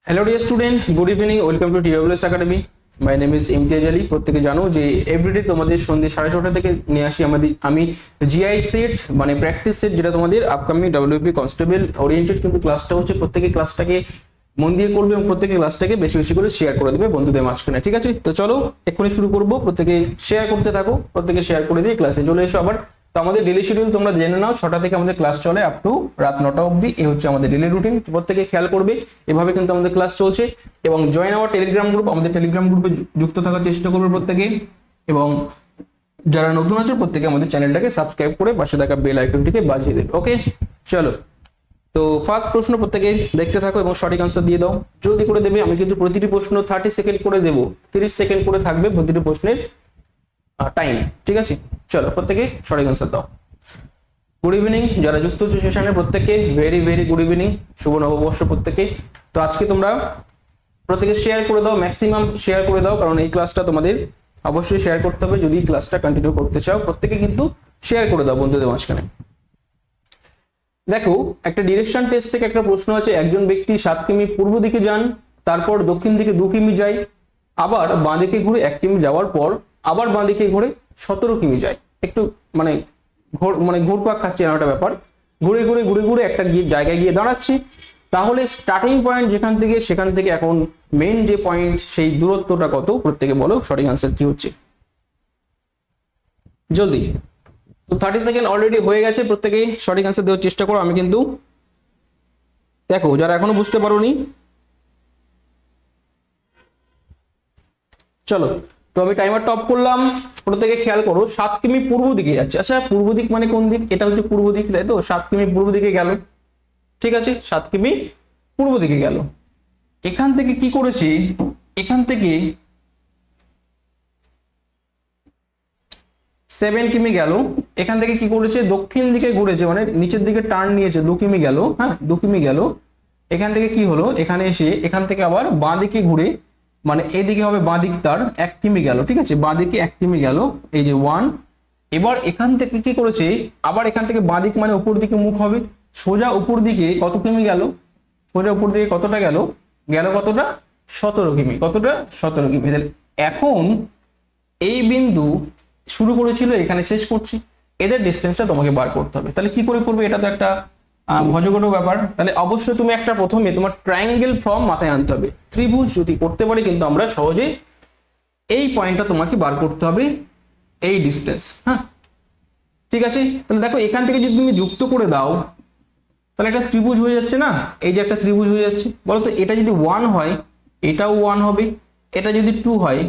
Hello dear student, good evening, welcome to TWS academy. My name is Imtiaz Ali. প্রত্যেকে জানো যে everyday তোমাদের সন্ধ্যে 6:30 থেকে নিয়ে আসি আমি জিআই সেট মানে প্র্যাকটিস সেট, যেটা তোমাদের আপকামিং WP কনস্টেবল ওরিয়েন্টেড। কিন্তু ক্লাসটা হচ্ছে প্রত্যেকে ক্লাসটাকে মন দিয়ে করবে এবং প্রত্যেকে ক্লাসটাকে বেশি বেশি করে শেয়ার করে দেবে বন্ধুদের মাঝখানে, ঠিক আছে? তো চলো এক্ষুনি শুরু করবো। প্রত্যেকে শেয়ার করতে থাকো, প্রত্যেকে শেয়ার করে দিয়ে ক্লাসে চলে এসো। আবার তো আমাদের ডেলি শিডিউল তোমরা জেনে নাও, 6টা থেকে আমাদের ক্লাস চলে আপ টু রাত 9টা অবধি। এই হচ্ছে আমাদের ডেলি রুটিন, প্রত্যেকে খেয়াল করবে। এভাবে কিন্তু আমাদের ক্লাস চলছে। এবং জয়েন আওয়ার টেলিগ্রাম গ্রুপ, আমাদের টেলিগ্রাম গ্রুপে যুক্ত থাকার চেষ্টা করবে প্রত্যেকে। এবং যারা নতুন আছে প্রত্যেকে আমাদের চ্যানেলটাকে সাবস্ক্রাইব করে পাশে থাকা বেল আইকনটিকে বাজিয়ে দেবে। ওকে, চলো। তো ফার্স্ট প্রশ্ন প্রত্যেকে দেখতে থাকো এবং সঠিক আনসার দিয়ে দাও, জলদি করে দেবে। আমি কিন্তু প্রতিটি প্রশ্ন 30 সেকেন্ড করে দেবো, 30 সেকেন্ড করে থাকবে প্রতিটি প্রশ্নের টাইম, ঠিক আছে? চলো প্রত্যেকে সঠিক আনসার দাও। গুড ইভিনিং যারা যুক্ত হচ্ছে সেশনে, প্রত্যেককে ভেরি ভেরি গুড ইভিনিং, শুভ নববর্ষ প্রত্যেকে। তো আজকে তোমরা প্রত্যেকে শেয়ার করে দাও, ম্যাক্সিমাম শেয়ার করে দাও, কারণ এই ক্লাসটা তোমাদের অবশ্যই শেয়ার করতে হবে যদি ক্লাসটা কন্টিনিউ করতে চাও। প্রত্যেকে কিন্তু শেয়ার করে দাও বন্ধুদের মাঝখানে। দেখো, একটা ডিরেকশন টেস্ট থেকে একটা প্রশ্ন আছে। একজন ব্যক্তি 7 কিমি পূর্ব দিকে যান, তারপর দক্ষিণ দিকে 2 কিমি যায়, আবার বাঁ দিকে ঘুরে 1 কিমি যাওয়ার পর আবার বাঁ দিকে ঘুরে 17 কিমি যায়। একটু মানে ঘুরপাক খাচ্ছে একটা ব্যাপার। ঘুরে ঘুরে ঘুরে ঘুরে একটা জায়গায় গিয়ে দাঁড়াচ্ছে। তাহলে স্টার্টিং পয়েন্ট যেখান থেকে, সেখান থেকে এখন মেইন যে পয়েন্ট, সেই দূরত্বটা কত? প্রত্যেকে বলো সঠিক আনসার কি হচ্ছে, জলদি। তো 30 সেকেন্ড অলরেডি হয়ে গেছে, প্রত্যেকে সঠিক আনসার দেওয়ার চেষ্টা করো। আমি কিন্তু দেখো, যারা এখনো বুঝতে পারোনি, চলো। তো আমি টাইমারটা অফ করলাম। প্রত্যেকে খেয়াল করো, 7 কিমি পূর্ব দিকে যাচ্ছে। আচ্ছা, পূর্ব দিক মানে কোন দিক? এটা হচ্ছে পূর্ব দিক, তাই তো? 7 কিমি পূর্ব দিকে গেল, ঠিক আছে? 7 কিমি পূর্ব দিকে গেল। এখান থেকে কি করেছে? এখান থেকে 7 কিমি গেল। এখান থেকে কি করেছে? দক্ষিণ দিকে ঘুরেছে, মানে নিচের দিকে টার্ন নিয়েছে, 2 কিমি গেল। হ্যাঁ, 2 কিমি গেল। এখান থেকে কি হলো? এখানে এসে এখান থেকে আবার বাঁ দিকে ঘুরে, মানে এদিকে হবে বাঁ দিক, তার 1 কিমি গেল, ঠিক আছে? বাঁ দিকে 1 কিমি গেল, এই যে 1। এবার এখান থেকে কি করেছে? আবার এখান থেকে বাঁ দিক মানে উপর দিকে মুখ হবে, সোজা উপর দিকে কত কিমি গেল? সোজা উপর দিকে কতটা গেল? গেল কতটা? 17 কিমি। কতটা? 17 কিমি। তাহলে এখন এই বিন্দু শুরু করেছিল, এখানে শেষ করছি। এদের ডিস্টেন্সটা তোমাকে বার করতে হবে। তাহলে কি করে করবে? এটা তো একটা ভজগট ব্যাপার। তাহলে অবশ্যই তুমি একটা প্রথমে তোমার ট্রায়াঙ্গেল ফর্ম মাথায় আনতে হবে। ত্রিভুজ যদি করতে পারি কিন্তু আমরা সহজে, এই পয়েন্টটা তোমাকে বার করতে হবে, এই ডিস্টেন্স। হ্যাঁ, ঠিক আছে? তাহলে দেখো, এখান থেকে যদি তুমি যুক্ত করে দাও তাহলে একটা ত্রিভুজ হয়ে যাচ্ছে না? এই যে একটা ত্রিভুজ হয়ে যাচ্ছে। বলো তো, এটা যদি 1 হয় এটাও 1 হবে, এটা যদি 2 হয়,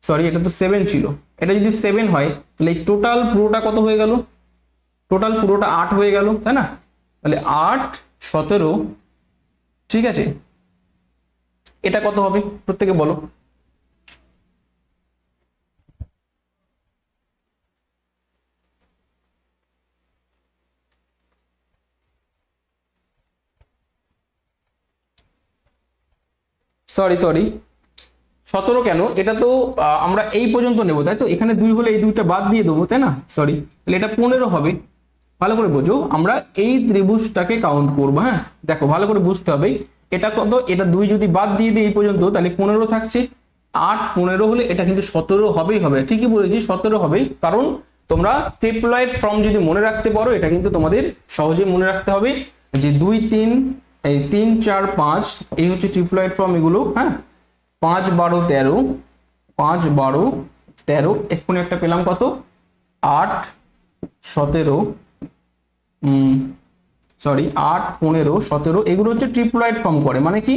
সরি এটা তো 7 ছিল, এটা যদি 7 হয় তাহলে এই টোটাল পুরোটা কত হয়ে গেল? টোটাল পুরোটা 8 হয়ে গেল, তাই না? তাহলে 8, 17, ঠিক আছে? এটা কত হবে প্রত্যেকে বলো। সরি 17 কেন? এটা তো আমরা এই পর্যন্ত নেবো, তাই তো? এখানে 2 হলে এই 2টা বাদ দিয়ে দেবো, তাই না? সরি, তাহলে এটা 15 হবে। ভালো করে বোঝো, আমরা এই ত্রিভুজটাকে কাউন্ট করবো। হ্যাঁ, দেখো ভালো করে বুঝতে হবে। এটা কত? এটা 2 যদি বাদ দিয়ে দিই এই পর্যন্ত, তাহলে 15 থাকছে। 8, 15 হলে এটা কিন্তু 17 হবেই হবে। ঠিকই বলেছি, 17 হবে। কারণ তোমরা ট্রিপলয়েড ফর্ম যদি মনে রাখতে পারো, এটা কিন্তু তোমাদের সহজে মনে রাখতে হবে যে 2, 3, এই 3, 4, 5, এই হচ্ছে ট্রিপলয়েড ফর্ম এগুলো। হ্যাঁ, 5, 12, 13, 5, 12, 13, এক্ষুনি একটা পেলাম কত? 8, 17, সরি 8, 15, 17, এগুলো হচ্ছে ট্রিপলয়েড ফর্ম করে। মানে কি?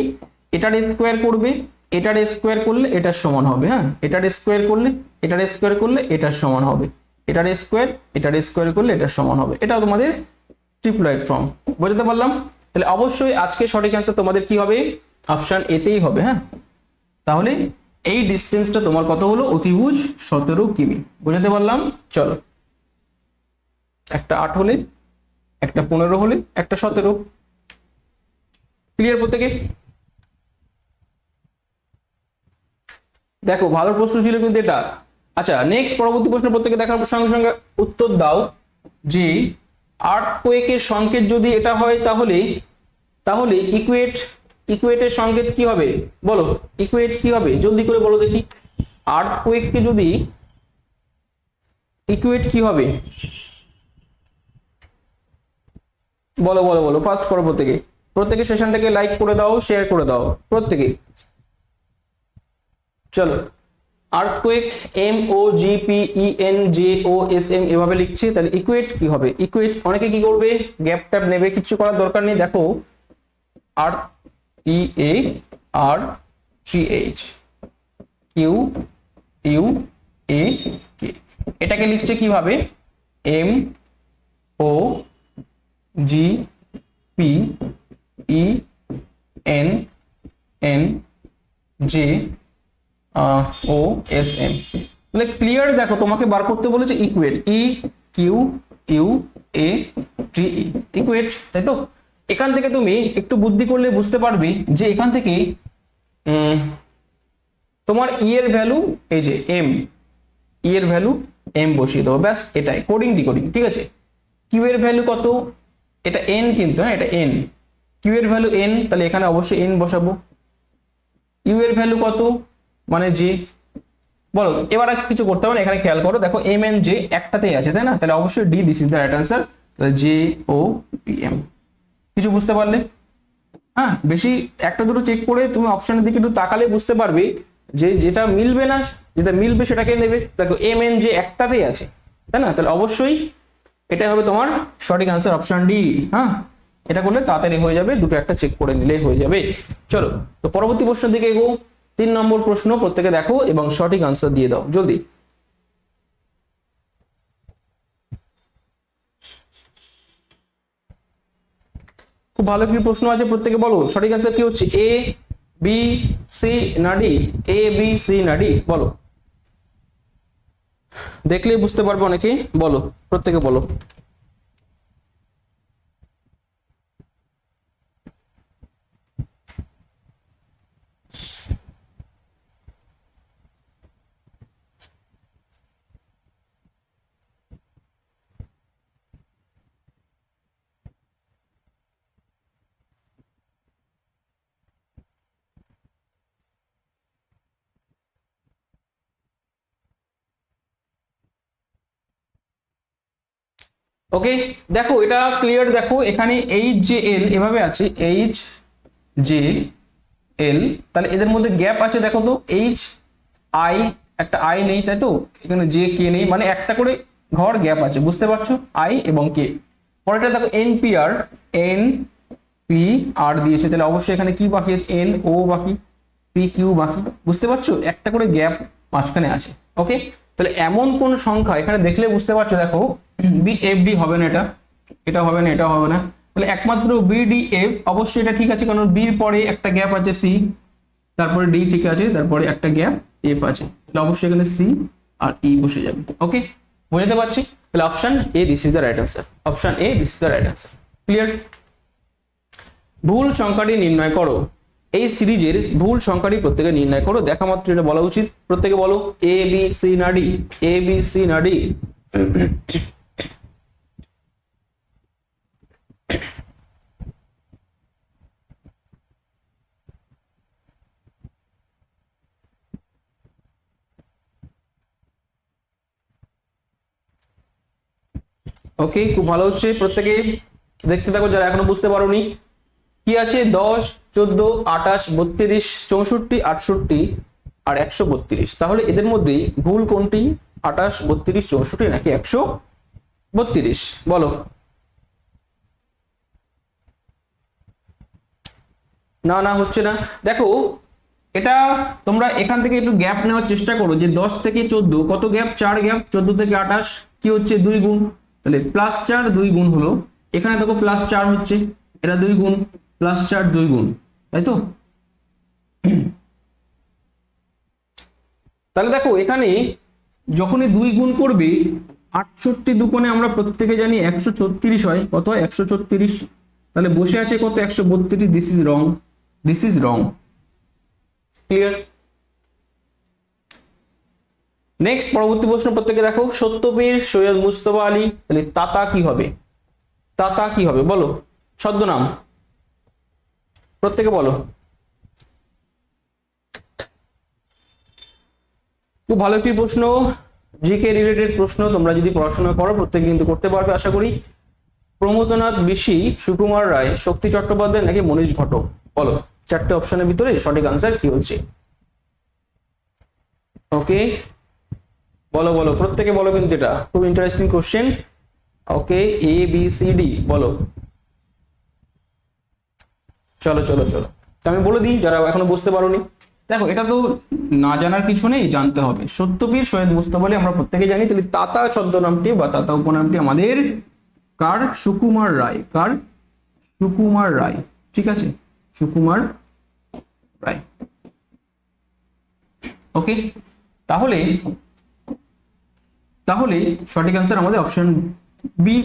এটার স্কোয়ার করবে, এটার স্কোয়ার করলে এটার সমান হবে। হ্যাঁ, এটার স্কোয়ার করলে এটার স্কোয়ার করলে এটার সমান হবে, এটার স্কোয়ার করলে এটার সমান হবে। এটা তোমাদের ট্রিপলয়েড ফর্ম। বুঝতে পারলাম? তাহলে অবশ্যই আজকে সঠিক অ্যান্সার তোমাদের কি হবে? অপশন এতেই হবে। হ্যাঁ, তাহলে এই ডিস্টেন্সটা তোমার কত হলো? অতিভুজ 17 কিমি। বুঝতে পারলাম? চলো, একটা 8 হলে, একটা 15 হলে, একটা 17। ক্লিয়ার প্রত্যেকে? দেখো, ভালো প্রশ্ন ছিল কিন্তু এটা। আচ্ছা, নেক্সট পরবর্তী প্রশ্ন প্রত্যেকে দেখার সঙ্গে সঙ্গে উত্তর দাও যে আর্থকোয়েকের সংকেত যদি এটা হয় তাহলে ইকুয়েট ইকুয়েটের সংকেত কি হবে বলো, ইকুয়েট কি হবে জলদি করে বলো দেখি, আর্থকুয়েককে যদি ইকুয়েট কি হবে বলো বলো বলো, ফার্স্ট করো প্রত্যেকে সেশনটাকে লাইক করে দাও, শেয়ার করে দাও প্রত্যেকে। চলো, আর্থকুয়েক MOGPENJOSM এভাবে লিখছে, তাহলে ইকুয়েট কি হবে, ইকুয়েট অনেকে কি করবে গ্যাপ ট্যাপ নেবে, কিছু করার দরকার নেই। দেখো আর্থ EARTHQUAK, এটাকে লিখছে কিভাবে MOGPENNJOSM, তাহলে ক্লিয়ার। দেখো তোমাকে বার করতে বলেছে ইকুয়েট, EQUATE, ইকুয়েট, তাই তো। এখান থেকে তুমি একটু বুদ্ধি করলে বুঝতে পারবে যে এখান থেকে তোমার ই এর ভ্যালু এই যে এম, ই এর ভ্যালু এম বসিয়ে দেবো, ব্যাস এটাই কোডিং ডিকোডিং, ঠিক আছে। কিউ এর ভ্যালু কত, এটা এন কিন্তু, হ্যাঁ এটা এন, কিউ এর ভ্যালু এন, তাহলে এখানে অবশ্যই এন বসাবো। ইউ এর ভ্যালু কত মানে জে, বলো এবার আর কিছু করতে হবে না, এখানে খেয়াল করো, দেখো এম এন জে একটাতেই আছে তাই না, তাহলে অবশ্যই D, this is the right answer, তাহলে JOPM। কিছু বুঝতে পারলে? হ্যাঁ, বেশি একটা দুটো চেক করে তুমি অপশনের দিকে একটু তাকালে বুঝতে পারবে যে যেটা মিলবে না, যেটা মিলবে সেটাকে নেবে। দেখো এম এন জে একটাতেই আছে তাই না, তাহলে অবশ্যই এটাই হবে তোমার সঠিক আনসার, অপশন ডি। হ্যাঁ, এটা করলে তাড়াতাড়ি হয়ে যাবে, দুটো একটা চেক করে নিলেই হয়ে যাবে। চলো, তো পরবর্তী প্রশ্নের দিকে এগো। 3 নম্বর প্রশ্ন প্রত্যেকে দেখো এবং সঠিক আনসার দিয়ে দাও জলদি। খুব ভালো কি প্রশ্ন আছে, প্রত্যেকে বলো সঠিক আনসার কি হচ্ছে, এ বি সি না ডি, এ বি সি না ডি, বলো, দেখলেই বুঝতে পারবে অনেকে, বলো প্রত্যেকে বলো। ওকে, দেখো এটা ক্লিয়ার, দেখো এখানে এইচ জে এল এভাবে আছে, এইচ জে এল, তাহলে এদের মধ্যে গ্যাপ আছে, দেখো তো এইচ আই, একটা আই নেই তাই তো, এখানে জে কে নেই, মানে একটা করে ঘর গ্যাপ আছে, বুঝতে পারছো, আই এবং কে। পরেরটা দেখো NPR, NPR দিয়েছে, তাহলে অবশ্যই এখানে কি বাকি আছে, NO বাকি, PQ বাকি, বুঝতে পারছো, একটা করে গ্যাপ মাঝখানে আছে। ওকে, তাহলে এমন কোন সংখ্যা এখানে দেখলে বুঝতে পারছো, দেখো BFD হবে না, এটা হবে না, এটা হবে না, তাহলে একমাত্র BDF, অবশ্যই এটা ঠিক আছে, কারণ বির পরে একটা গ্যাপ আছে C, তারপরে D ঠিক আছে, তারপরে একটা গ্যাপ F আছে, তাহলে অবশ্যই এখানে C আর E বসে যাবে। ওকে, বুঝতে পারছি, তাহলে option A, this is the right answer, option A, this is the right answer. Clear? ভুল সংখ্যাটি নির্ণয় করো, এই সিরিজের ভুল সংখ্যাটি প্রত্যেকে নির্ণয় করো, দেখা মাত্র এটা বলা উচিত, প্রত্যেকে বলো এ বি সি না ডি, এ বি সি না ডি। ওকে, খুব ভালো হচ্ছে, প্রত্যেকে দেখতে থাকো যারা এখনো বুঝতে পারোনি। কি আছে, 10, 14, 28, 32, 64, 68 আর 132, তাহলে এদের মধ্যে ভুল কোনটি, 28, 32, 64 নাকি 132, বলো। না না, হচ্ছে না, দেখো এটা তোমরা এখান থেকে একটু গ্যাপ নেওয়ার চেষ্টা করো, যে 10 থেকে 14 কত গ্যাপ, 4 গ্যাপ, 14 থেকে 28 কি হচ্ছে 2 গুণ, তাহলে +4 2 গুণ হলো, এখানে দেখো +4 হচ্ছে, এটা 2 গুণ, +4 2 গুণ, তাই তো। তাহলে দেখো এখানে যখনই 2 গুণ করবে, 68 দুকোণে আমরা প্রত্যেকে জানি 136 হয়, কত হয় 136, তাহলে বসে আছে কত 132, this is wrong, this is wrong. Clear? Next পরবর্তী প্রশ্ন প্রত্যেকে দেখো, সত্যপীর সৈয়দ মুস্তফা আলী, তাহলে তাতা কি হবে, তাতা কি হবে বলো, ছদ্মনাম প্রত্যেকে বলো। খুব ভালো একটি প্রশ্ন, জিকে রিলেটেড প্রশ্ন। তোমরা যদি পড়াশোনা করো প্রত্যেকে কিন্তু করতে পারবে আশা করি। প্রমথনাথ বিশি, সুকুমার রায়, শক্তি চট্টোপাধ্যায় নাকি মনীষ ঘটক? বলো, চারটে অপশনের ভিতরে সঠিক আনসার কি হচ্ছে? ওকে, বলো বলো, প্রত্যেকে বলো, কিন্তু এটা খুব interesting question. Okay, A B C D বলো। চলো চলো চলো, আমি বলে দিই যারা এখনো বুঝতে পারোনি। দেখো, এটা তো না জানার কিছু নেই, জানতে হবে। সত্যপীর সৈয়দ মুজতবা আলী আমরা প্রত্যেকে জানি, তাহলে তাতা ছদ্মনামটি বা তাতা উপনামটি আমাদের কার? সুকুমার রায়। কার? সুকুমার রায়, ঠিক আছে, সুকুমার রায়। ওকে, তাহলে তাহলে সঠিক আনসার আমাদের অপশন বি,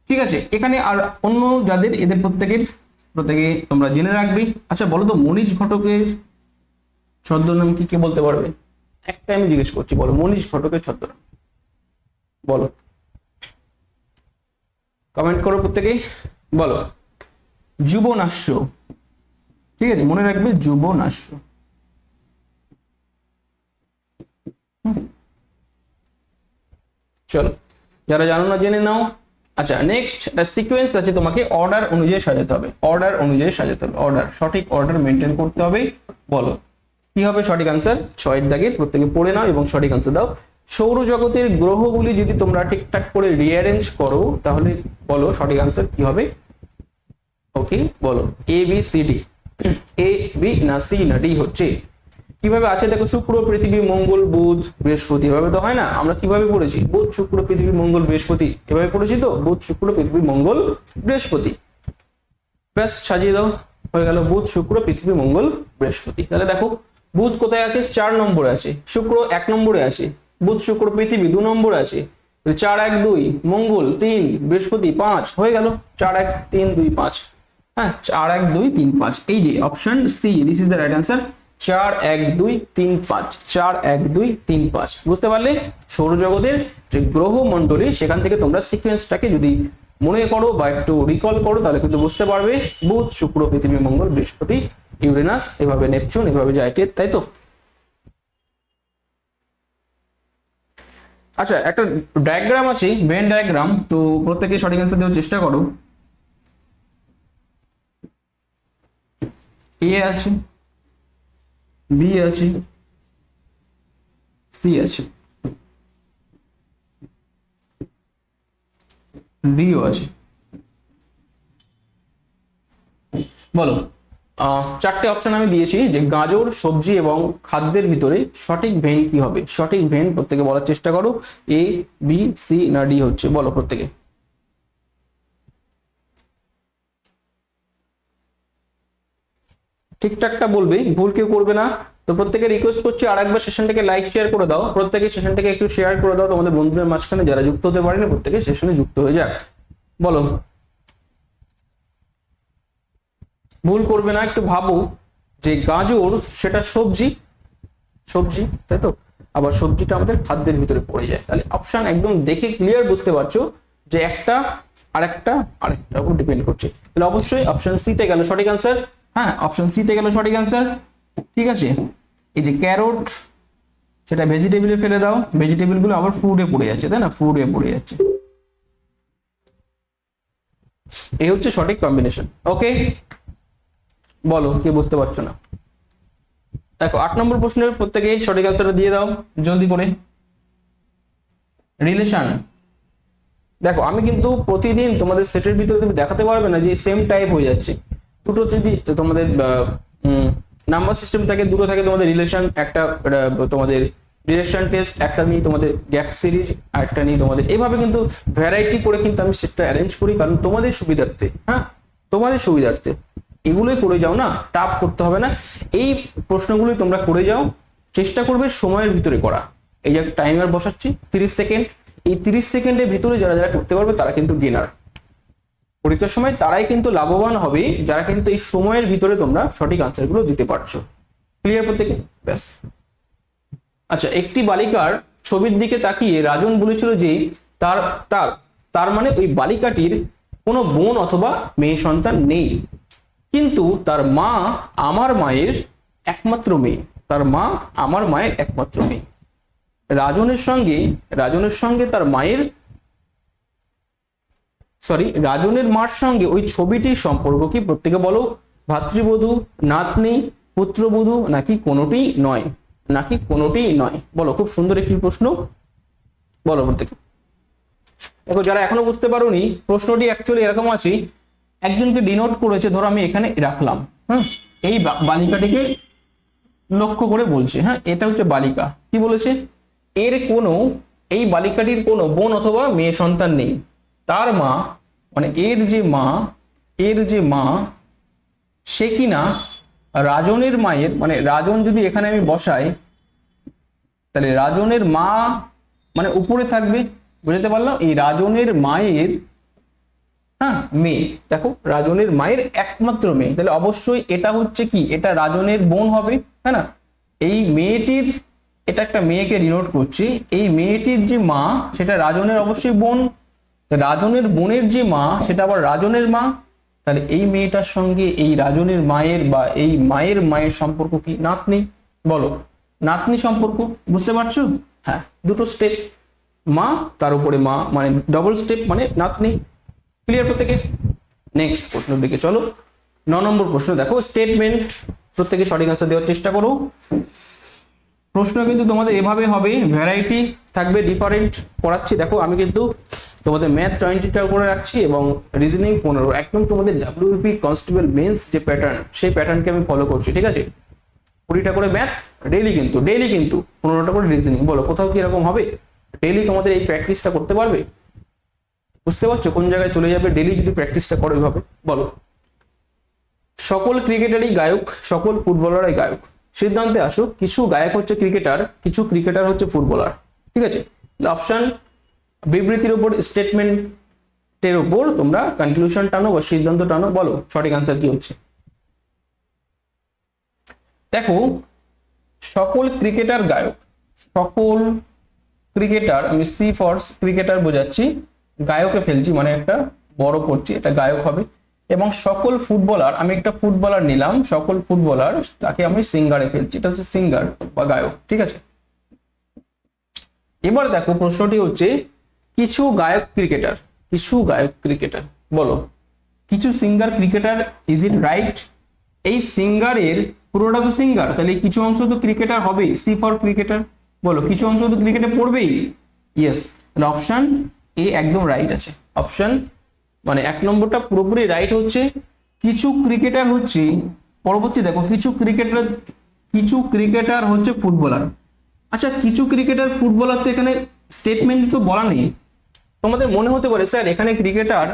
ঠিক আছে। এখানে আর অন্য যাদের, এদের প্রত্যেকে তোমরা জেনে রাখবে। আচ্ছা বলো তো, মনীষ ঘটকের ছদ্মনাম কি, কে বলতে পারবে? একটা আমি জিজ্ঞেস করছি, বলো মনীষ ঘটকের ছদ্মনাম বলো, কমেন্ট করো প্রত্যেকে, বলো। যুবনাশ্য, ঠিক আছে, মনে রাখবে যুবনাশ্য। চলো, যারা জানো না জেনে নাও। আচ্ছা, নেক্সট একটা সিকোয়েন্স আছে, তোমাকে অর্ডার অনুযায়ী সাজাতে হবে। অর্ডার অনুযায়ী সাজাতে হবে, অর্ডার, সঠিক অর্ডার মেনটেন করতে হবে। বলো কি হবে সঠিক আনসার? 6 দাগে প্রত্যেকে পড়ে নাও এবং সঠিক আনসার দাও। সৌরজগতের গ্রহগুলি যদি তোমরা ঠিকঠাক করে রিঅ্যারেঞ্জ করো তাহলে বলো সঠিক আনসার কি হবে? ওকে, বলো A B C D. A B না সি না ডি হচ্ছে? কিভাবে আছে দেখো, শুক্র পৃথিবী মঙ্গল বুধ বৃহস্পতি, এভাবে তো হয় না। আমরা কিভাবে পড়েছি? বুধ শুক্র পৃথিবী মঙ্গল বৃহস্পতি, এভাবে পড়েছি তো, বুধ শুক্র পৃথিবী মঙ্গল বৃহস্পতি। ব্যাস, সাজিয়ে দাও, হয়ে গেল বুধ শুক্র পৃথিবী মঙ্গল বৃহস্পতি। তাহলে দেখো, বুধ কোথায় আছে? 4 নম্বরে আছে, শুক্র 1 নম্বরে আছে, বুধ শুক্র পৃথিবী 2 নম্বরে আছে, 4 1 2, মঙ্গল 3, বৃহস্পতি 5, হয়ে গেল 4 1 3 2 5। হ্যাঁ, 4 1 2 3 5, এই যে option C, this is the right answer. 4 1 2 3 5, 4 1 2 3 5। বুঝতে পারলে? সৌরজগতের যে গ্রহ মণ্ডলী, সেখান থেকে তোমরা সিকোয়েন্সটাকে যদি মনে করো বা একটু রিকল করো তাহলে কিন্তু বুঝতে পারবে। বুধ শুক্র পৃথিবী মঙ্গল বৃহস্পতি ইউরেনাস, এভাবে নেপচুন, এভাবে যায়, তাই তো? আচ্ছা, একটা ডায়াগ্রাম আছে, ভেন ডায়াগ্রাম, তো প্রত্যেকে সঠিক অ্যান্সার দেওয়ার চেষ্টা করো। এ আছে, বি আছে, সি আছে, ডিও আছে। বলো, 4টে অপশন আমি দিয়েছি যে গাজর, সবজি এবং খাদ্যের ভিতরে সঠিক ভেন কি হবে? সঠিক ভেন প্রত্যেকে বলার চেষ্টা করো। এ বি সি না ডি হচ্ছে? বলো প্রত্যেকে। ঠিকঠাকটা বলবে, ভুল কেউ করবে না। তো প্রত্যেকে রিকোয়েস্ট করছি আরেকবার সেশনটাকে লাইক শেয়ার করে দাও, প্রত্যেকে সেশনটাকে একটু শেয়ার করে দাও তোমাদের বন্ধুদের মাঝখানে, যারা যুক্ত হতে পারেনি প্রত্যেকে সেশনে যুক্ত হয়ে যাক। বলো, ভুল করবে না। একটু ভাবো যে গাজর সেটা সবজি, সবজি তাই তো, আবার সবজিটা আমাদের খাদ্যের ভিতরে পড়ে যায়, তাহলে অপশন একদম দেখে ক্লিয়ার বুঝতে পারছো যে একটা আরেকটার উপর ডিপেন্ড করছে। তাহলে অবশ্যই অপশন সি তে গেল সঠিক আনসার। হ্যাঁ, অপশন সি তে গেল সঠিক আনসার, ঠিক আছে। এই যে ক্যারট, সেটা ভেজিটেবলে ফেলে দাও, ভেজিটেবল গুলো আবার ফুডে পড়ে যাচ্ছে, তাই না, ফুডে পড়ে যাচ্ছে। এই হচ্ছে সঠিক কম্বিনেশন। ওকে, বলো কে বুঝতে পারছো না? দেখো, 8 নম্বর প্রশ্নের প্রত্যেকে সঠিক আনসারটা দিয়ে দাও জলদি করে। রিলেশন, দেখো আমি কিন্তু প্রতিদিন তোমাদের সেটের ভিতরে তুমি দেখাতে পারবে না যে সেম টাইপ হয়ে যাচ্ছে। দুটো যদি তোমাদের নাম্বার সিস্টেম থাকে, দুটো থাকে তোমাদের রিলেশন, একটা তোমাদের রিলেশন টেস্ট, একটা নিয়ে তোমাদের গ্যাপ সিরিজ, আর একটা নিয়ে তোমাদের, এইভাবে কিন্তু ভ্যারাইটি করে কিন্তু আমি সেটটা অ্যারেঞ্জ করি, কারণ তোমাদের সুবিধার্থে। হ্যাঁ, তোমাদের সুবিধার্থে এগুলোই করে যাও না, টাপ করতে হবে না। এই প্রশ্নগুলোই তোমরা করে যাও, চেষ্টা করবে সময়ের ভিতরে করা। এই যে টাইমার বসাচ্ছি 30 সেকেন্ড, এই 30 সেকেন্ডের ভিতরে যারা যারা করতে পারবে তারা কিন্তু গেনার। পরীক্ষার সময় তারাই কিন্তু লাভবান হবে যারা কিন্তু এই সময়ের ভিতরে তোমরা সঠিক আনসারগুলো দিতে পারছো। ক্লিয়ার প্রত্যেকে? ব্যাস। আচ্ছা, একটি বালিকার ছবির দিকে তাকিয়ে রাজন বলেছিল যে তার তার তার মানে ওই বালিকাটির কোনো বোন অথবা মেয়ে সন্তান নেই, কিন্তু তার মা আমার মায়ের একমাত্র মেয়ে। তার মা আমার মায়ের একমাত্র মেয়ে। রাজনের সঙ্গে তার মায়ের রাজনের মার সঙ্গে ওই ছবিটির সম্পর্ক কি? প্রত্যেকে বলো। ভাতৃবধূ, নাতনি, পুত্রবধূ, নাকি কোনোটিই নয়? বলো, খুব সুন্দর একটি প্রশ্ন, বলো প্রত্যেকে। দেখো, যারা এখনো বুঝতে পারোনি, প্রশ্নটি অ্যাকচুয়ালি এরকম আছে, একজনকে ডিনোট করেছে, ধরো আমি এখানে রাখলাম, হ্যাঁ, এই বালিকাটিকে লক্ষ্য করে বলছে, হ্যাঁ, এটা হচ্ছে বালিকা। কি বলেছে? এই বালিকাটির কোনো বোন অথবা মেয়ে সন্তান নেই। তার মা, মানে এর যে মা সে কিনা রাজনের মায়ের, মানে রাজন যদি এখানে আমি বসাই, তাহলে রাজনের মা মানে উপরে থাকবে, বুঝতে পারলাম? এই রাজনের মায়ের, হ্যাঁ, মেয়ে। দেখো, রাজনের মায়ের একমাত্র মেয়ে, তাহলে অবশ্যই এটা হচ্ছে কি, এটা রাজনের বোন হবে, তাই না? এই মেয়েটির, এটা একটা মেয়েকে ডিনোট করছে, এই মেয়েটির যে মা সেটা রাজনের অবশ্যই বোন, রাজনের বোনের যে মা সেটা আবার রাজনের মা, তাহলে এই মেয়েটার সঙ্গে এই রাজনের মায়ের বা এই মায়ের সম্পর্ক কি? নাতনি। বলো, নাতনি সম্পর্ক, বুঝতে পারছো? হ্যাঁ, দুটো স্টেপ, মা তার উপরে মা, মানে ডবল স্টেপ, মানে নাতনি। ক্লিয়ার প্রত্যেকে? নেক্সট প্রশ্নের দিকে চলো। 9 নম্বর প্রশ্ন দেখো, স্টেটমেন্ট। প্রত্যেকে সঠিক আনসার দেওয়ার চেষ্টা করো। প্রশ্ন কিন্তু তোমাদের এভাবে হবে, ভ্যারাইটি থাকবে, ডিফারেন্ট পড়াচ্ছি। দেখো, আমি কিন্তু তোমাদের ম্যাথ 20টা করে রাখছি এবং রিজনিং 15, একদম তোমাদের ডাব্লিউপি কনস্টেবল মেন্স যে প্যাটার্ন, সেই প্যাটার্নকে আমি ফলো করছি, ঠিক আছে? 20টা করে ম্যাথ ডেইলি, কিন্তু 15টা করে রিজনিং। বলো, কোথাও কি এরকম হবে? ডেইলি তোমাদের এই প্র্যাকটিসটা করতে পারবে? বুঝতে পারছো কোন জায়গায় চলে যাবে ডেইলি যদি প্র্যাকটিসটা করো এভাবে? বলো, সকল ক্রিকেটারই গায়ক, সকল ফুটবলারই গায়ক। সিদ্ধান্তে আসো, কিছু গায়ক হচ্ছে ক্রিকেটার, কিছু ক্রিকেটার হচ্ছে ফুটবলার, ঠিক আছে? অপশন, বিবৃতির উপর, স্টেটমেন্টের উপর তোমরা কনক্লুশন টানো বা সিদ্ধান্ত টানো। বলো সঠিক আনসার কি হচ্ছে? দেখো, সকল ক্রিকেটার গায়ক, সকল ক্রিকেটার, আমি সি ফর ক্রিকেটার বোঝাচ্ছি, গায়কে ফেলছি, মানে একটা বড় করছি, এটা গায়ক হবে। এবং সকল ফুটবলার, আমি একটা ফুটবলার নিলাম, সকল ফুটবলার, তাকে আমি সিঙ্গারে ফেলছি, এটা হচ্ছে সিঙ্গার বা গায়ক, ঠিক আছে? এবার দেখো, প্রশ্নটি হচ্ছে কিছু গায়ক ক্রিকেটার, বলো কিছু singer cricketer, is it right? এই সিঙ্গারের পুরোটা তো সিঙ্গার, তাহলে কিছু অংশ তো ক্রিকেটার হবে, সি ফর ক্রিকেটার। বলো, কিছু অংশ তো ক্রিকেটে পড়বেই। ইয়েস, অপশন এ একদম রাইট আছে। অপশন মানে 1 নম্বরটা পুরোপুরি রাইট হচ্ছে। কিছু ক্রিকেটার হচ্ছে, পরবর্তী দেখো, কিছু ক্রিকেটার হচ্ছে ফুটবলার। আচ্ছা, কিছু ক্রিকেটার ফুটবলার তো এখানে স্টেটমেন্ট তো বলা নেই। তোমাদের মনে হতে পারে স্যার এখানে ক্রিকেটার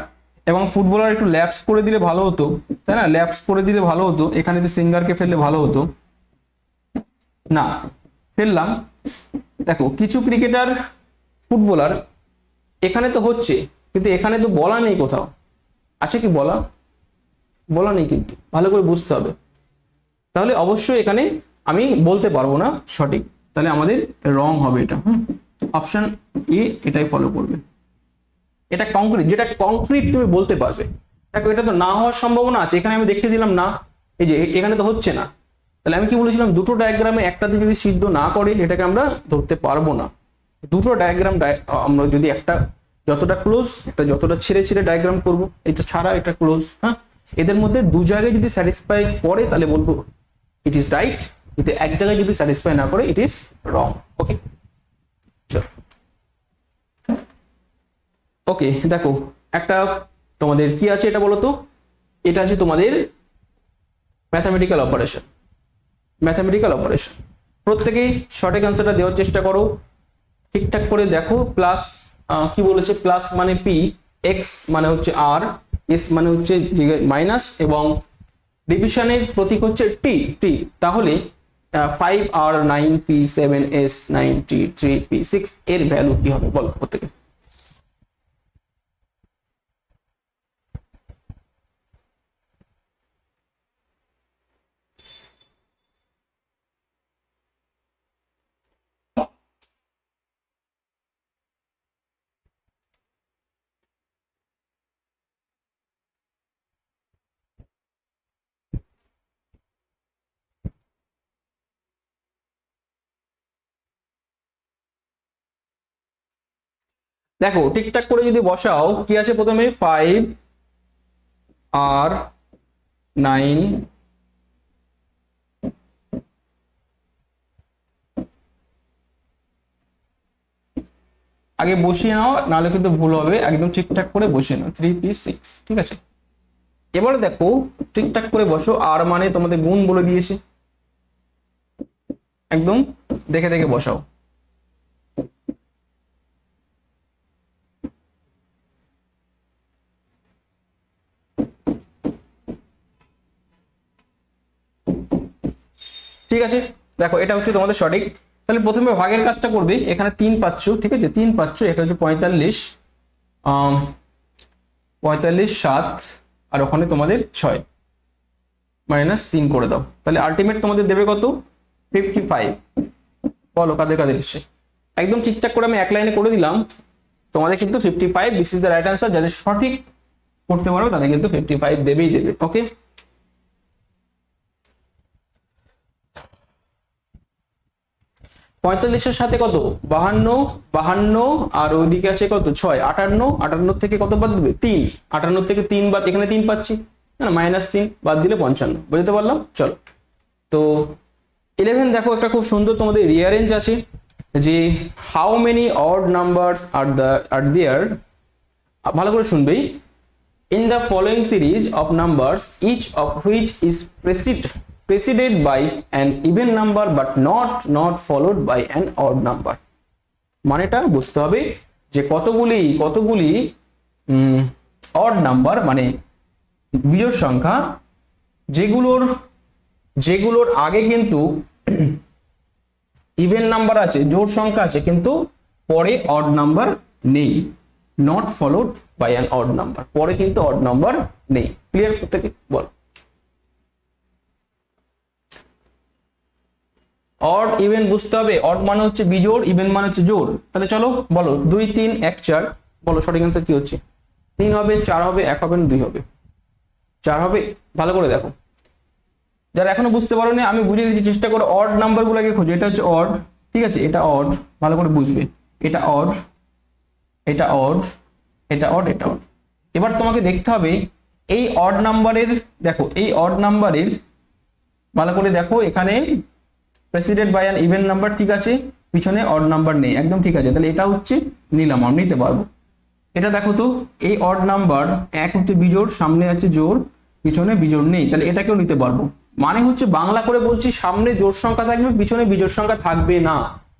এবং ফুটবলার একটু ল্যাপস করে দিলে ভালো হতো, তাই না? ল্যাপস করে দিলে ভালো হতো, এখানে তো সিঙ্গারকে ফেললে ভালো হতো না, ফেললাম। দেখো, কিছু ক্রিকেটার ফুটবলার এখানে তো হচ্ছে, কিন্তু এখানে তো বলা নেই কোথাও। আচ্ছা, কি বলা নেই, কিন্তু ভালো করে বুঝতে হবে। তাহলে অবশ্যই এখানে আমি বলতে পারবো না সঠিক, তাহলে আমাদের রং হবে এটা। অপশন এ এটাই ফলো করবে, এটা কংক্রিট, যেটা কংক্রিট তুমি বলতে পারবে। দেখো, এটা তো না হওয়ার সম্ভাবনা আছে, এখানে আমি দেখিয়ে দিলাম না, এই যে এখানে তো হচ্ছে না, তাহলে আমি কি বলেছিলাম, দুটো ডায়াগ্রামে একটাতে যদি সিদ্ধ না করে এটাকে আমরা ধরতে পারবো না। দুটো ডায়াগ্রাম আমরা যদি একটা যতটা ক্লোজ, একটা যতটা ছেড়ে ছেড়ে ডায়াগ্রাম করব, এটা ছাড়া এটা ক্লোজ, হ্যাঁ, এদের মধ্যে দু জায়গায় যদি স্যাটিসফাই করে তাহলে বলবো ইট ইজ রাইট, কিন্তু এক জায়গায় যদি স্যাটিসফাই না করে ইট ইজ রং। ওকে, চলো। ওকে, দেখো, একটা তোমাদের কি আছে এটা বলো তো? এটা আছে তোমাদের ম্যাথামেটিক্যাল অপারেশন। প্রত্যেকেই সঠিক আনসারটা দেওয়ার চেষ্টা করো, ঠিকঠাক করে দেখো। প্লাস কি বলেছে? প্লাস মানে পি, এক্স মানে হচ্ছে আর, এস মানে হচ্ছে মাইনাস, এবং ডিভিশনের প্রতীক হচ্ছে টি। তাহলে 5r 9p 7s 9t 3p 6 এর ভ্যালু কি হবে? বলো প্রত্যেকে। দেখো ঠিকঠাক করে যদি বসাও, কি আছে প্রথমে 5 আর 9, আগে বসিয়ে নাও, নাহলে কিন্তু ভুল হবে। একদম ঠিকঠাক করে বসিয়ে নাও, 3p6, ঠিক আছে। এবারে দেখো ঠিকঠাক করে বসো, আর মানে তোমাদের গুণ বলে দিয়েছে, একদম দেখে দেখে বসাও। ঠিক আছে, দেখো এটা হচ্ছে তোমাদের সঠিক। তাহলে প্রথমে ভাগের কাজটা করবে, এখানে 3 পাচ্ছ, ঠিক আছে, 3 পাচ্ছ, এটা হচ্ছে 45, 45 7, আর ওখানে তোমাদের 6 -3 করে দাও, তাহলে আলটিমেট তোমাদের দেবে কত? 55। বলো কাদের কাদের এসে? একদম ঠিকঠাক করে আমি এক লাইনে করে দিলাম, তোমাদের কিন্তু 55, this is the right answer. যাদের সঠিক করতে পারবে তাদের কিন্তু 55 দেবেই দেবে। ওকে, 45-এর সাথে কত? 52, 52, আর ওইদিকে আছে কত? 6, 58, 58 থেকে কত বাদ দেবে? 3, 58 থেকে 3 বাদ, এখানে 3 পাচ্ছি না, -3 বাদ দিলে 55। বুঝতে পারলাম? চলো, তো 11 দেখো একটা খুব সুন্দর তোমাদের রিয়ারেঞ্জ আছে, যে হাউ মেনি অড নাম্বারস আর দেয়ার, ভালো করে শুনবেই, in the following series of numbers each of which is preceded by an even number but not followed by an odd number। মানেটা বুঝতে হবে যে কতগুলি অড নাম্বার মানে বিজোড় সংখ্যা, যেগুলোর আগে কিন্তু ইভেন নাম্বার আছে, জোড় সংখ্যা আছে, কিন্তু পরে অড নাম্বার নেই, not followed by an odd number, পরে কিন্তু অড নাম্বার নেই। ক্লিয়ার? প্রত্যেকে বল। অড ইভেন বুঝতে হবে, অড মানে হচ্ছে বিজোড়, ইভেন মানে হচ্ছে জোড়। তাহলে চলো বলো, 2 3 1 4, বলো সঠিক অ্যান্সার কি হচ্ছে? 3 হবে, 4 হবে, 1 হবে না 2 হবে? 4 হবে। ভালো করে দেখো, যারা এখনো বুঝতে পারো না আমি বুঝিয়ে দিচ্ছি, চেষ্টা করো অড নাম্বার গুলোকে খোঁজো। এটা হচ্ছে অড, ঠিক আছে, এটা অড, ভালো করে বুঝবে, এটা অড, এটা অড, এটা অড, এটা অড। এবার তোমাকে দেখতে হবে এই অড নাম্বারের, দেখো এই অড নাম্বারের, ভালো করে দেখো, এখানে preceded by an even number, ঠিক আছে, পিছনে অড নাম্বার নেই, একদম ঠিক আছে, তাহলে এটা হচ্ছে নিলাম, আমি নিতে পারবো। এটা দেখো তো, এই অড নাম্বার, এক হচ্ছে বিজোড়, সামনে আছে জোড়, পিছনে বিজোড় নেই, তাহলে এটাকেও নিতে পারবো। মানে হচ্ছে বাংলা করে বলছি, সামনে জোড় সংখ্যা থাকবে, পিছনে বিজোড় সংখ্যা থাকবে না।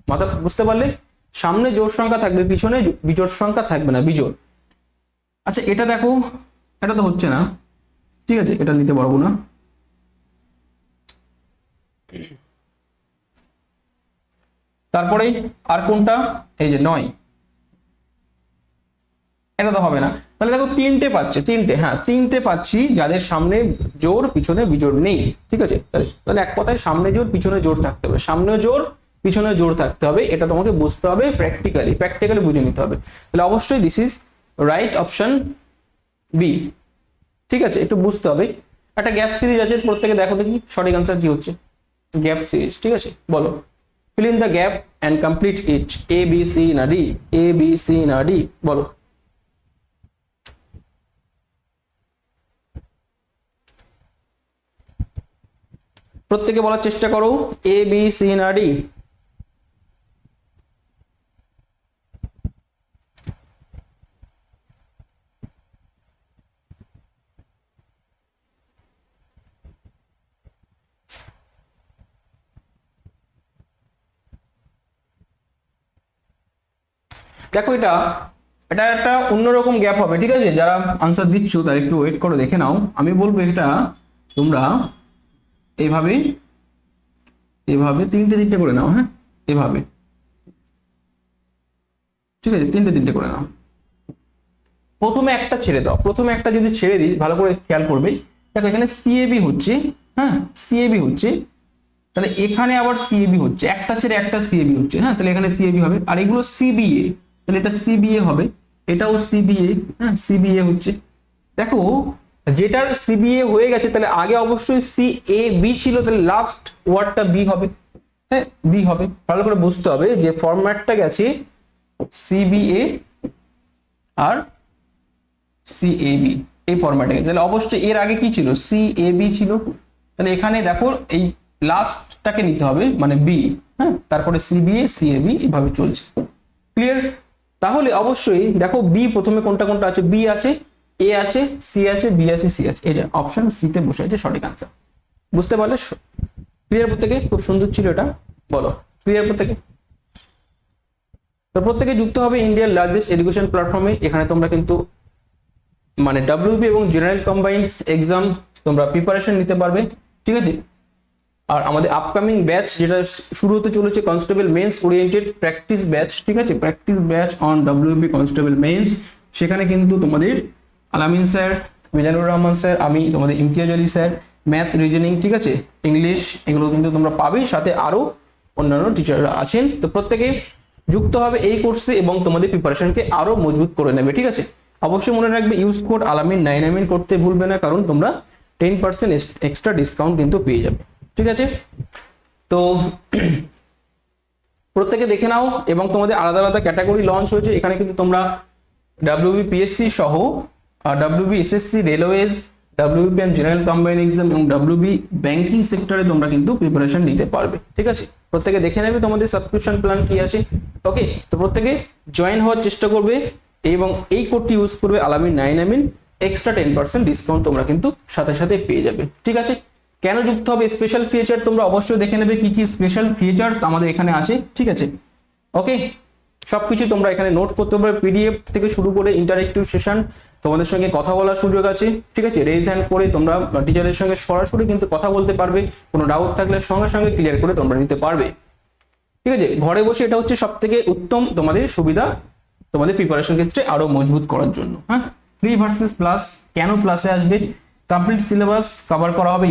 মাথা বুঝতে পারলে? সামনে জোড় সংখ্যা থাকবে, পিছনে বিজোড় সংখ্যা থাকবে না, বিজোড়। আচ্ছা এটা দেখো, এটা তো হচ্ছে না, ঠিক আছে, এটা নিতে পারবো না। তারপরে আর কোনটা? এই যে 9, এটা তো হবে না। তাহলে দেখো 3টে পাচ্ছে, 3টে, হ্যাঁ 3টে পাচ্ছি, যাদের সামনে জোড় পিছনে বিজোড় নেই, ঠিক আছে। তাহলে এক কথায় সামনে জোড় পিছনে জোড় থাকতে হবে, সামনে জোড় পিছনে জোড় থাকতে হবে, এটা তোমাকে বুঝতে হবে, প্র্যাকটিক্যালি বুঝে নিতে হবে। তাহলে অবশ্যই this is right option B, ঠিক আছে, একটু বুঝতে হবে। একটা গ্যাপ সিরিজ আছে, প্রত্যেকে দেখো দেখি সঠিক আনসার কি হচ্ছে। গ্যাপ সিরিজ, ঠিক আছে, বলো fill in the gap and complete it, a b c না d, a b c না d, বলো। প্রত্যেকে বলার চেষ্টা করো, এ বি সি না ডি। দেখো এটা একটা অন্যরকম গ্যাপ হবে, ঠিক আছে, যারা আনসার দিচ্ছ তারা একটু ওয়েট করে দেখে নাও। আমি বলবো এটা তোমরা এইভাবে এভাবে 3টে করে নাও, হ্যাঁ এভাবে, ঠিক আছে, 3টে করে নাও। প্রথমে একটা ছেড়ে দাও, প্রথমে একটা যদি ছেড়ে দিই, ভালো করে খেয়াল করবে, দেখো এখানে সিএবি হচ্ছে, হ্যাঁ সিএবি হচ্ছে, তাহলে এখানে আবার সিএবি হচ্ছে, একটা ছেড়ে একটা সিএবি হচ্ছে, হ্যাঁ তাহলে এখানে সিএবি হবে, আর এগুলো সিবিএ, তাহলে এটা সিবিএ হবে, এটাও সিবিএ, হ্যাঁ সিবিএ হচ্ছে। দেখো যেটার সিবিএ হয়ে গেছে, তাহলে আগে অবশ্যই সিএবি ছিল, তাহলে লাস্ট ওয়ার্ডটা বি হবে, হ্যাঁ বি হবে। ভালো করে বুঝতে হবে যে ফরম্যাটটা গেছে সিবিএ, আর CAB এই ফরম্যাটে। তাহলে অবশ্যই এর আগে কি ছিল, CAB ছিল। তাহলে এখানে দেখো এই লাস্টটাকে নিতে হবে, মানে B, হ্যাঁ, তারপরে CBA CAB এভাবে চলছে। ক্লিয়ার? তাহলে অবশ্যই দেখো B প্রথমে কোনটা কোনটা আছে, B আছে, A আছে, C আছে, B আছে, C আছে। এটা অপশন C তে বসে আছে সঠিক আনসার। বুঝতে পারলে? ক্লিয়ার প্রত্যেকে? খুব সুন্দর ছিল এটা, বলো ক্লিয়ার প্রত্যেকে? তো প্রত্যেকে যুক্ত হবে ইন্ডিয়ার লার্জেস্ট এডুকেশন প্ল্যাটফর্মে। এখানে তোমরা কিন্তু মানে WB এবং জেনারেল কম্বাইন্ড এক্সাম তোমরা প্রিপারেশন নিতে পারবে, ঠিক আছে। আর আমাদের আপকামিং ব্যাচ যেটা শুরু হতে চলেছে constable men's oriented practice batch, ঠিক আছে, practice batch on WB constable men's. সেখানে কিন্তু তোমাদের আলামিন স্যার, মিজানুর রহমান স্যার, আমি তোমাদের Imtiaz Ali sir, math, reasoning, ঠিক আছে, ইংলিশ, এগুলো কিন্তু তোমরা পাবে। সাথে আরো অন্যান্য টিচাররা আছেন। তো প্রত্যেকে যুক্ত হবে এই কোর্সে এবং তোমাদের প্রিপারেশনকে আরো মজবুত করে নেবে, ঠিক আছে। অবশ্যই মনে রাখবে ইউজ কোড আলামিন 9 করতে ভুলবে না, কারণ তোমরা 10% এক্সট্রা ডিসকাউন্ট কিন্তু পেয়ে যাবে, ঠিক আছে। তো প্রত্যেকে দেখে নাও। এবং তোমাদের আলাদা আলাদা ক্যাটাগরি লঞ্চ হয়েছে। এখানে কিন্তু তোমরা WBPSC সহ WBSSC railways, WB general combined exam এবং WB ব্যাংকিং সেক্টরে তোমরা কিন্তু প্রিপারেশন নিতে পারবে, ঠিক আছে। প্রত্যেকে দেখে নেবে তোমাদের সাবস্ক্রিপশন প্ল্যান কি আছে। ওকে, তো প্রত্যেকে জয়েন হওয়ার চেষ্টা করবে এবং এই কোডটি ইউজ করবে আলামিন 9 এক্সট্রা 10% ডিসকাউন্ট তোমরা কিন্তু সাথে সাথে পেয়ে যাবে, ঠিক আছে। কেন যুক্ত হবে? স্পেশাল ফিচার তোমরা অবশ্যই দেখে নেবে কি কি স্পেশাল ফিচার্স আমাদের এখানে আছে, ঠিক আছে। ওকে, সবকিছু তোমরা এখানে নোট করতে পারবে, PDF থেকে শুরু করে ইন্টারেক্টিভ সেশন, তোমাদের সঙ্গে কথা বলার সুযোগ আছে, ঠিক আছে। রেজ হ্যান্ড করে তোমরা টিচারের সঙ্গে সরাসরি কিন্তু কথা বলতে পারবে। কোনো ডাউট থাকলে সঙ্গে সঙ্গে ক্লিয়ার করে তোমরা নিতে পারবে, ঠিক আছে। ঘরে বসে এটা হচ্ছে সব থেকে উত্তম তোমাদের সুবিধা তোমাদের প্রিপারেশন ক্ষেত্রে আরো মজবুত করার জন্য। হ্যাঁ, ফ্রি ভার্সেস প্লাস কেন প্লাসে আসবে? কমপ্লিট সিলেবাস কভার করা হবে,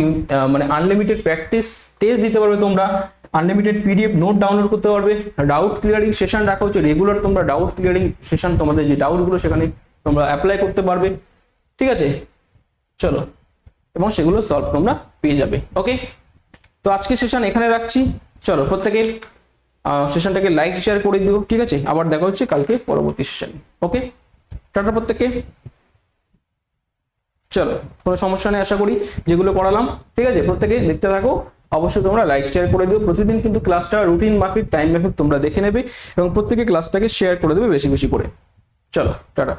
মানে আনলিমিটেড প্র্যাকটিস টেস্ট দিতে পারবে তোমরা, আনলিমিটেড PDF নোট ডাউনলোড করতে পারবে, ডাউট ক্লিয়ারিং সেশন রাখা হচ্ছে রেগুলার। তোমরা ডাউট ক্লিয়ারিং সেশন তোমাদের যে ডাউটগুলো সেখানে তোমরা অ্যাপ্লাই করতে পারবে, ঠিক আছে। চলো, এবং সেগুলো সলভ তোমরা পেয়ে যাবে। ওকে, তো আজকে সেশন এখানে রাখছি। চলো প্রত্যেকে সেশনটাকে লাইক শেয়ার করে দিও, ঠিক আছে। আবার দেখা হচ্ছে কালকে পরবর্তী সেশনে। ওকে, টাটা প্রত্যেককে। চলো, কোনো সমস্যা নেই আশা করি যেগুলো করালাম, ঠিক আছে। প্রত্যেকে দেখতে থাকো, অবশ্যই তোমরা লাইক শেয়ার করে দিও। প্রতিদিন কিন্তু ক্লাসটা রুটিন মাফিক টাইম মাফিক তোমরা দেখে নেবে এবং প্রত্যেকে ক্লাসটাকে শেয়ার করে দেবে বেশি বেশি করে। চলো টাটা।